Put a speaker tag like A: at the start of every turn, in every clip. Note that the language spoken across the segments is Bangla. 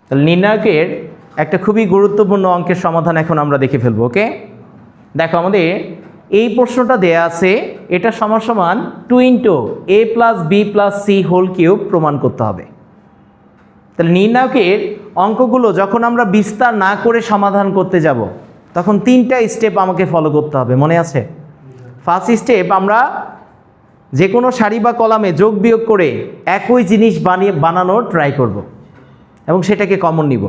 A: তাহলে নির্ণায়কের একটা খুবই গুরুত্বপূর্ণ অঙ্কের সমাধান এখন আমরা দেখে ফেলবো। ওকে, দেখো আমাদের এই প্রশ্নটা দেয়া আছে, এটা সমান সমান 2 × a + b + c whole cube প্রমাণ করতে হবে। তাহলে নির্ণায়কের অঙ্কগুলো যখন আমরা বিস্তার না করে সমাধান করতে যাব তখন 3টা স্টেপ আমাকে ফলো করতে হবে, মনে আছে? ফার্স্ট স্টেপ, আমরা যে কোনো সারি বা কলামে যোগ বিয়োগ করে একই জিনিস বানানোর ট্রাই করব এবং সেটাকে কমন নিব।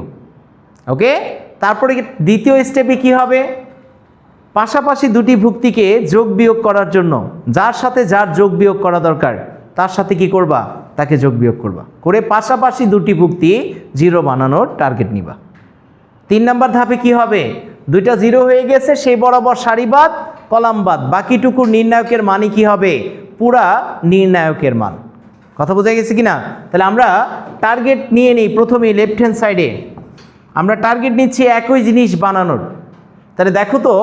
A: ওকে, তারপরে দ্বিতীয় স্টেপে কি হবে, পাশাপাশি দুটি ভুক্তিকে যোগ বিয়োগ করার জন্য যার সাথে যার যোগ বিয়োগ করা দরকার তার সাথে কি করবা, তাকে যোগ বিয়োগ করবা, করে পাশাপাশি দুটি ভুক্তি 0 বানানোর টার্গেট নিবা। 3 নম্বর ধাপে কি হবে, দুইটা 0 হয়ে গেছে, সেই বরাবর সারিবাদ কলামবাদ, বাকিটুকু নির্ণায়কের মানই কি হবে, পুরা নির্ণায়কের মান। কথা বোঝা গেছে কিনা? তাহলে আমরা টার্গেট নিয়ে নিই। প্রথমেই লেফট হ্যান্ড সাইডে আমরা টার্গেট নিচ্ছি একই জিনিস বানানোর। তাহলে দেখো তো,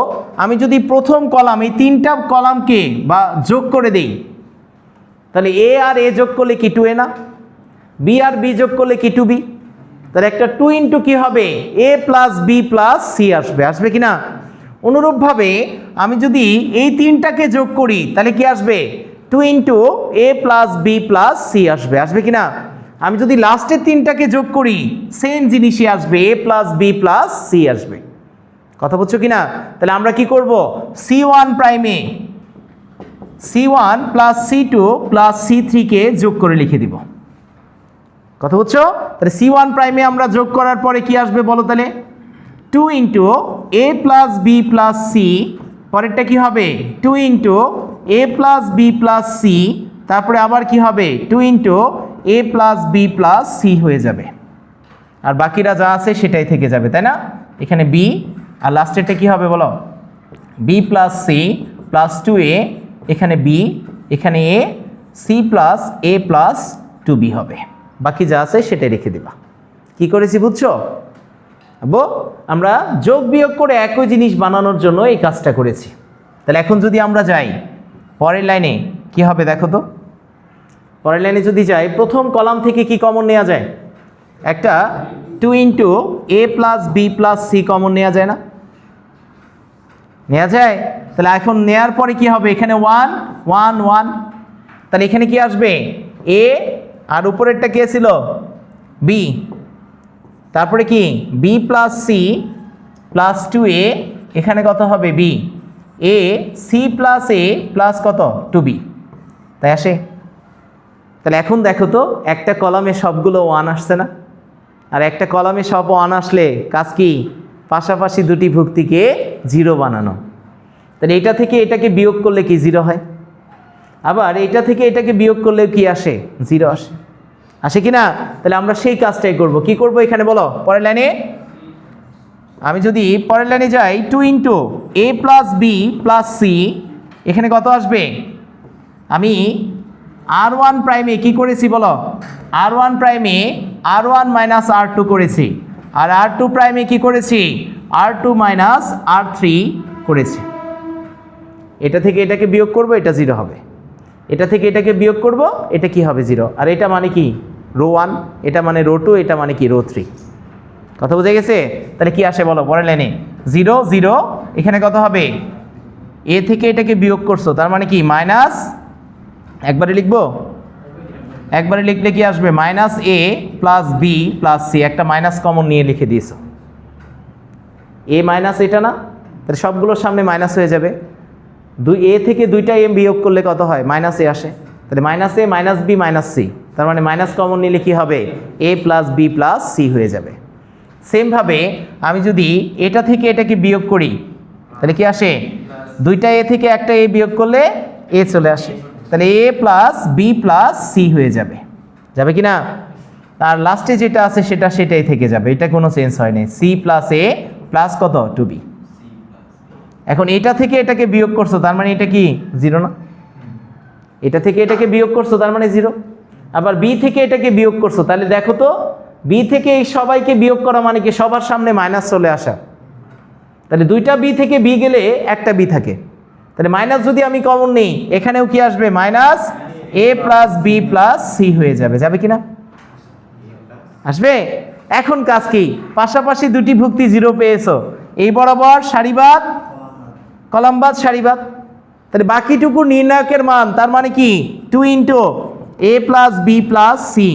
A: আমি যদি প্রথম কলাম, এই 3টা কলামকে বা যোগ করে দেই, তাহলে এ আর এ যোগ করলে কি 2a না, বি আর বি যোগ করলে কি 2b, তাহলে একটা 2 × কি হবে, a + b + c আসবে কি না? অনুরূপভাবে আমি যদি এই 3টাকে যোগ করি তাহলে কি আসবে, 2 × a + b + c আসবে কি না? আমি যদি লাস্টের 3টাকে যোগ করি সেম জিনিসই আসবে, a + b + c আসবে। কথা বুঝছো কিনা? তাহলে আমরা কি করব, c1 প্রাইমে c1 + c2 + c3 কে যোগ করে লিখে দিব। কথা বুঝছো? তাহলে c1 প্রাইমে আমরা যোগ করার পরে কি আসবে বলো তাহলে, 2 × a + b + c, পরেরটা কি হবে, 2 × a + b + c, তারপরে আবার কি হবে, 2 × a + b + c হয়ে যাবে। আর বাকিরা যা আছে সেটাই থেকে যাবে, তাই না? এখানে b আর লাস্টেরটা কি হবে বলো, b + c + 2a, এখানে b, এখানে a, c + a + 2b হবে। বাকি যা আছে সেটাই রেখে দিবা। কি করেছি বুঝছো? আমরা যোগ বিয়োগ করে একই জিনিস বানানোর জন্য এই কাজটা করেছি। তাহলে এখন যদি আমরা যাই পরের লাইনে, কি হবে দেখো তো, পরের লাইনে যদি যাই, প্রথম কলাম থেকে কি কমন নেওয়া যায়, একটা 2 × a + b + c কমন নেওয়া যায় না? নেওয়া যায়। তাহলে এখন নেয়ার পরে কি হবে, এখানে 1 1 1, তাহলে এখানে কি আসবে, a, আর উপরেরটা কে ছিল, b, তারপরে কি b + c + 2a, এখানে কত হবে, b, a, c + a + কত, 2b, তাই আসে? তাহলে এখন দেখো তো, একটা কলামে সবগুলো 1 আসছে না? আর একটা কলামে সব 1 আসলে কাজ কি, পাশাপাশি দুটি ভুক্তিকে 0 বানানো। তাহলে এটা থেকে এটাকে বিয়োগ করলে কি 0 হয়, আবার এটা থেকে এটাকে বিয়োগ করলেও কি আসে, 0 আসে কি না? তাহলে আমরা সেই কাজটাই করব। কি করব এখানে বলো, পরের লাইনে আমি যদি পরের লাইনে যাই, 2 × a + b + c, এখানে কত আসবে, আমি r1 প্রাইমে কি করেছি বলো, r1 প্রাইমে r1 - r2 করেছি, আর r2 প্রাইমে কি করেছি, r2 - r3 করেছি। এটা থেকে এটাকে বিয়োগ করব, এটা 0 হবে। এটা থেকে এটাকে বিয়োগ করব, এটা কি হবে, 0। আর এটা মানে কি, রো 1, এটা মানে রো 2, এটা মানে কি, রো 3। কথা বুঝে গেছে? তাহলে কি আসে বলো পরের লাইনে, 0 0, এখানে কত হবে, এ থেকে এটাকে বিয়োগ করছো, তার মানে কি মাইনাস, একবারে লিখবো, একবারে লিখলে কি আসবে, -a + b + c, একটা মাইনাস কমন নিয়ে লিখে দিয়েছো, a মাইনাস এটা না, তাহলে সবগুলোর সামনে মাইনাস হয়ে যাবে। a থেকে 2টা m বিয়োগ করলে কত হয়, -a আসে। তাহলে -a - b - c, তার মানে মাইনাস কমন নিলে কি হবে, a + b + c হয়ে যাবে। সেমভাবে আমি যদি এটা থেকে এটাকে বিয়োগ করি তাহলে কি আসে, 2টা a থেকে একটা a বিয়োগ করলে a চলে আসে, তাহলে a + b + c হয়ে যাবে, যাবে কি না? আর লাস্টে যেটা আছে সেটাই থেকে যাবে, এটা কোনো চেঞ্জ হয় নাই, c + a + কত, 2b। এখন এটা থেকে এটাকে বিয়োগ করছো, তার মানে এটা কি 0 না? এটা থেকে এটাকে বিয়োগ করছো, তার মানে 0। আবার b থেকে এটাকে বিয়োগ করছো, তাহলে দেখো তো, b থেকে এই সবাইকে বিয়োগ করা মানে কি, সবার সামনে মাইনাস চলে আসা। তাহলে 2টা b থেকে b গেলে একটা b থাকে, তাহলে মাইনাস যদি আমি কমন নেই, এখানেও কি আসবে, -a + b + c হয়ে যাবে, যাবে কি না? আসবে। এখন কাজ কি? পাশাপাশি দুটি ভুক্তি 0 পেয়েছো, এই বরাবর সারিবাদ কলামবাদ সারিবাদ, তাহলে বাকিটুকু নির্ণায়কের মান, তার মানে কি 2 into a plus B plus C,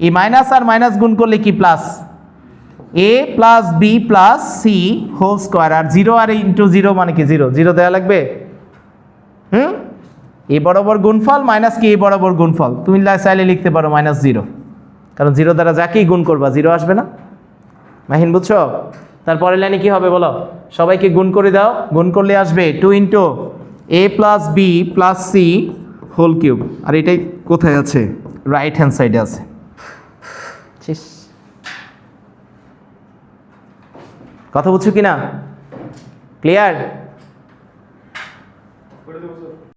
A: এই মাইনাস আর মাইনাস গুণ করলে কি plus, a plus B plus C whole square, আর 0 আর ইন্টু 0 মানে কি 0, 0 দেওয়া লাগবে। এ বরাবর গুণফল মাইনাস কি এ বরাবর গুণফল, তুমি চাইলে লিখতে পারো -0, কারণ 0 দ্বারা যাকেই গুণ করবা 0 আসবে না। মাহিন বুঝছো? তারপরে লাইনে কি হবে বলো, সবাইকে গুণ করে দাও, গুণ করলে আসবে 2 into a plus B plus C whole cube, আর এটাই কোথায় আছে, রাইট হ্যান্ড সাইডে আছে। শেষ। কথা বুঝছো কি না? ক্লিয়ার?